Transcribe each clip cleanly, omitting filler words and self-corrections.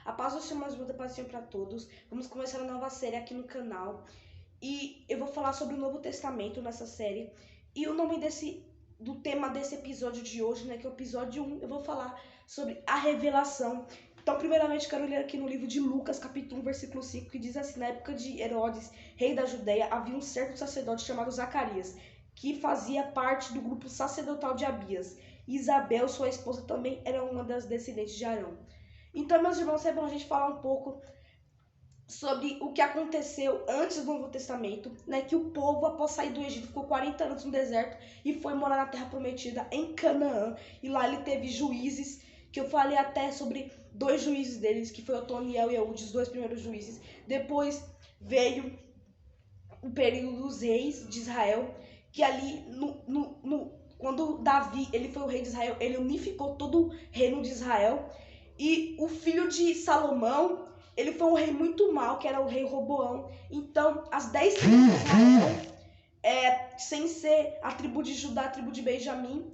A paz do Senhor, mais muita paz para todos. Vamos começar uma nova série aqui no canal. E eu vou falar sobre o Novo Testamento nessa série. E o nome do tema desse episódio de hoje, né, que é o episódio 1, eu vou falar sobre a revelação. Então, primeiramente, quero ler aqui no livro de Lucas, capítulo 1, versículo 5, que diz assim: na época de Herodes, rei da Judéia, havia um certo sacerdote chamado Zacarias, que fazia parte do grupo sacerdotal de Abias. Isabel, sua esposa, também era uma das descendentes de Arão. Então, meus irmãos, é bom a gente falar um pouco sobre o que aconteceu antes do Novo Testamento, né? Que o povo, após sair do Egito, ficou 40 anos no deserto e foi morar na Terra Prometida, em Canaã. E lá ele teve juízes, que eu falei até sobre 2 juízes deles, que foi Otoniel e Eude, os 2 primeiros juízes. Depois veio o período dos reis de Israel, que ali, quando Davi ele foi o rei de Israel, ele unificou todo o reino de Israel. E o filho de Salomão, ele foi um rei muito mau, que era o rei Roboão. Então, as 10 tribos de Israel, sem ser a tribo de Judá, a tribo de Benjamim,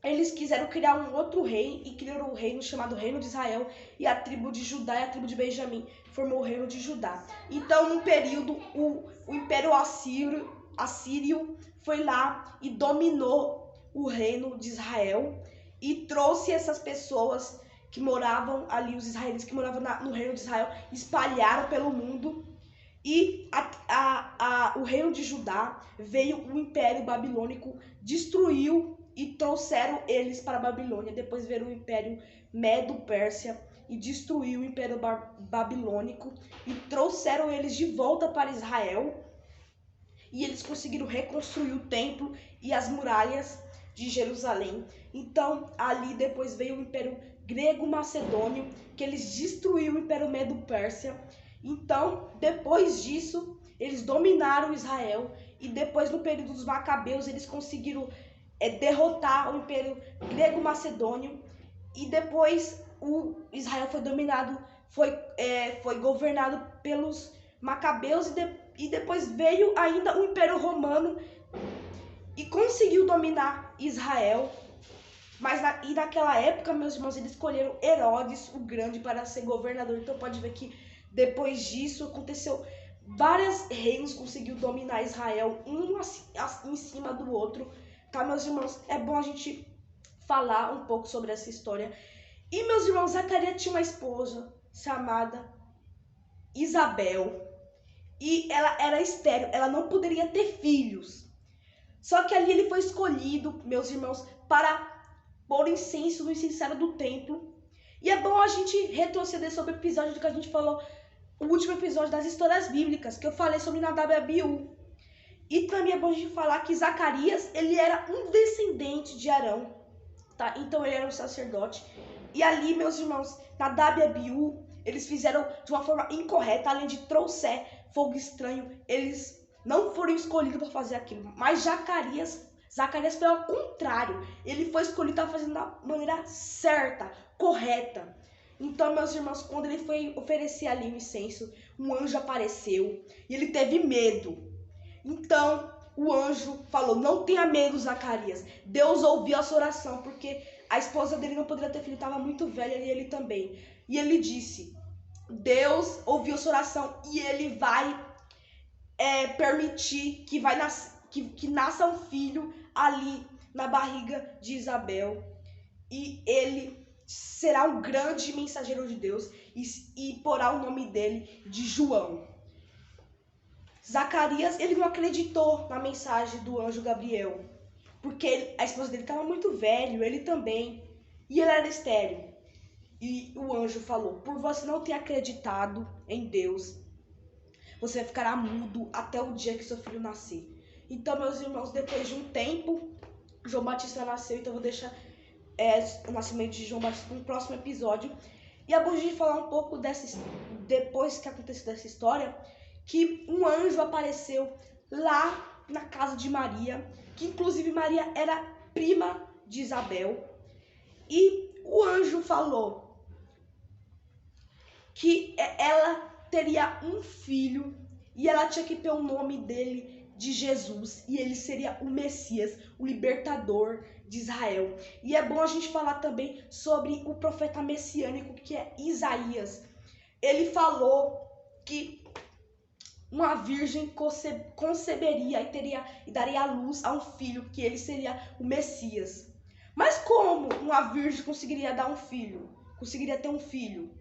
eles quiseram criar um outro rei e criaram um reino chamado Reino de Israel. E a tribo de Judá e a tribo de Benjamim formou o reino de Judá. Então, num período, o Império Assírio foi lá e dominou o reino de Israel e trouxe essas pessoas que moravam ali, os israelitas que moravam no reino de Israel, espalharam pelo mundo. E o reino de Judá veio o Império Babilônico, destruiu e trouxeram eles para a Babilônia. Depois veio o Império Medo-Pérsia e destruiu o Império Babilônico e trouxeram eles de volta para Israel. E eles conseguiram reconstruir o templo e as muralhas de Jerusalém. Então, ali depois veio o Império Grego-Macedônio, que eles destruíram o Império Medo-Pérsia. Então, depois disso, eles dominaram Israel. E depois, no período dos Macabeus, eles conseguiram derrotar o Império Grego-Macedônio. E depois, o Israel foi dominado, foi governado pelos Macabeus. E depois veio ainda o Império Romano e conseguiu dominar Israel. Mas naquela época, meus irmãos, eles escolheram Herodes o Grande para ser governador. Então pode ver que depois disso aconteceu vários reinos conseguiu dominar Israel, um em cima do outro. Tá, meus irmãos? É bom a gente falar um pouco sobre essa história. E, meus irmãos, Zacarias tinha uma esposa chamada Isabel. E ela era estéril, ela não poderia ter filhos. Só que ali ele foi escolhido, meus irmãos, para pôr incenso no incensário do templo. E é bom a gente retroceder sobre o episódio que a gente falou, o último episódio das histórias bíblicas, que eu falei sobre Nadab e Abiú. E também é bom a gente falar que Zacarias, ele era um descendente de Arão, tá? Então ele era um sacerdote. E ali, meus irmãos, Nadab e Abiú, eles fizeram de uma forma incorreta, além de trouxer fogo estranho, eles não foram escolhidos para fazer aquilo. Mas Zacarias foi ao contrário. Ele foi escolhido para fazer da maneira certa, correta. Então, meus irmãos, quando ele foi oferecer ali o incenso, um anjo apareceu e ele teve medo. Então, o anjo falou: não tenha medo, Zacarias. Deus ouviu a sua oração, porque a esposa dele não poderia ter filho, estava muito velha, e ele também. E ele disse: Deus ouviu a sua oração e ele vai permitir que nasça um filho ali na barriga de Isabel. E ele será um grande mensageiro de Deus e porá o nome dele de João. Zacarias, ele não acreditou na mensagem do anjo Gabriel, porque a esposa dele estava muito velho, ele também, e ele era estéril. E o anjo falou: por você não ter acreditado em Deus, você ficará mudo até o dia que seu filho nascer. Então, meus irmãos, depois de um tempo, João Batista nasceu. Então eu vou deixar o nascimento de João Batista no próximo episódio. E é bom a gente falar um pouco depois que aconteceu dessa história, que um anjo apareceu lá na casa de Maria, que inclusive Maria era prima de Isabel. E o anjo falou que ela teria um filho e ela tinha que ter o nome dele de Jesus e ele seria o Messias, o libertador de Israel. E é bom a gente falar também sobre o profeta messiânico que é Isaías. Ele falou que uma virgem conceberia e daria à luz a um filho, que ele seria o Messias. Mas como uma virgem conseguiria dar um filho? Conseguiria ter um filho?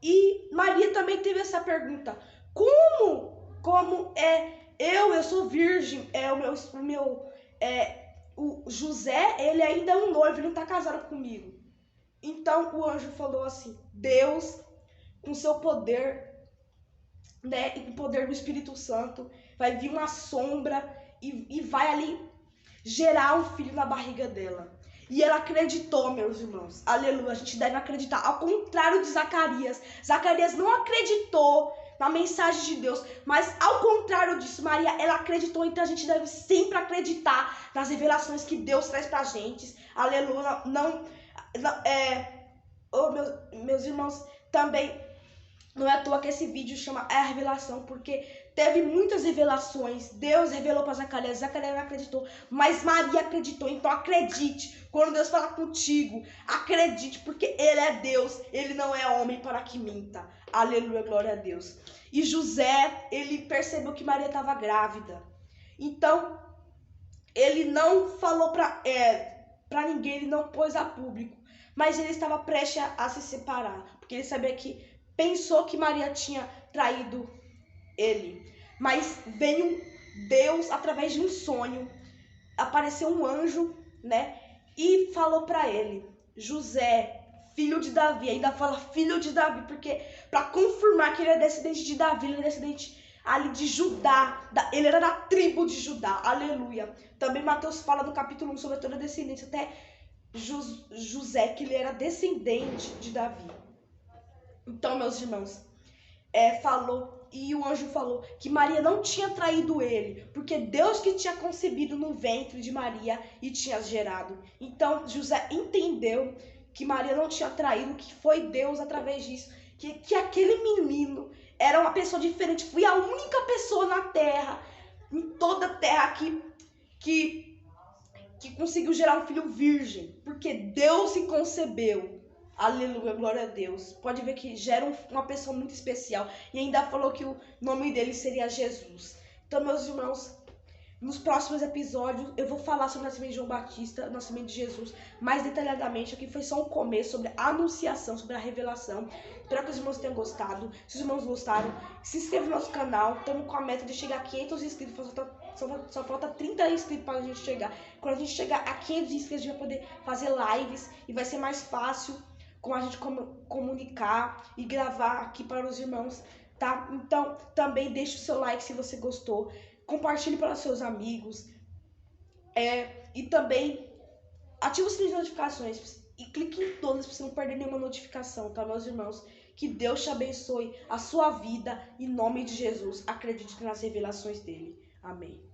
E Maria também teve essa pergunta: como eu sou virgem, o José, ele ainda é um noivo, ele não está casado comigo. Então o anjo falou assim: Deus, com seu poder, né, e com o poder do Espírito Santo, vai vir uma sombra e vai ali gerar um filho na barriga dela. E ela acreditou, meus irmãos. Aleluia. A gente deve acreditar. Ao contrário de Zacarias. Zacarias não acreditou na mensagem de Deus. Mas ao contrário disso, Maria, ela acreditou. Então a gente deve sempre acreditar nas revelações que Deus traz pra gente. Aleluia. Meus irmãos, também não é à toa que esse vídeo chama a revelação, porque teve muitas revelações. Deus revelou para Zacarias, Zacarias não acreditou, mas Maria acreditou. Então acredite, quando Deus falar contigo, acredite, porque Ele é Deus, Ele não é homem para que minta. Aleluia, glória a Deus. E José, ele percebeu que Maria estava grávida. Então, ele não falou para ninguém, ele não pôs a público, mas ele estava prestes a se separar, porque ele sabia que pensou que Maria tinha traído ele. Mas veio Deus através de um sonho. Apareceu um anjo, né? E falou para ele: José, filho de Davi. Ainda fala filho de Davi, porque para confirmar que ele é descendente de Davi, ele é descendente ali de Judá. Ele era da tribo de Judá. Aleluia. Também Mateus fala no capítulo 1 sobre toda a descendência. Até José, que ele era descendente de Davi. Então, meus irmãos, e o anjo falou que Maria não tinha traído ele, porque Deus que tinha concebido no ventre de Maria e tinha gerado. Então, José entendeu que Maria não tinha traído, que foi Deus através disso, que aquele menino era uma pessoa diferente, foi a única pessoa na terra, em toda a terra que conseguiu gerar um filho virgem, porque Deus se concebeu. Aleluia, glória a Deus. Pode ver que gera uma pessoa muito especial. E ainda falou que o nome dele seria Jesus. Então, meus irmãos, nos próximos episódios eu vou falar sobre o nascimento de João Batista, o nascimento de Jesus, mais detalhadamente. Aqui foi só um começo sobre a anunciação, sobre a revelação. Espero que os irmãos tenham gostado. Se os irmãos gostaram, se inscreva no nosso canal. Estamos com a meta de chegar a 500 inscritos. Só falta 30 inscritos para a gente chegar. Quando a gente chegar a 500 inscritos, a gente vai poder fazer lives e vai ser mais fácil com a gente comunicar e gravar aqui para os irmãos, tá? Então, também deixe o seu like se você gostou, compartilhe para os seus amigos, e também ative o sininho de notificações e clique em todas para você não perder nenhuma notificação, tá, meus irmãos? Que Deus te abençoe a sua vida, em nome de Jesus. Acredite nas revelações dele. Amém.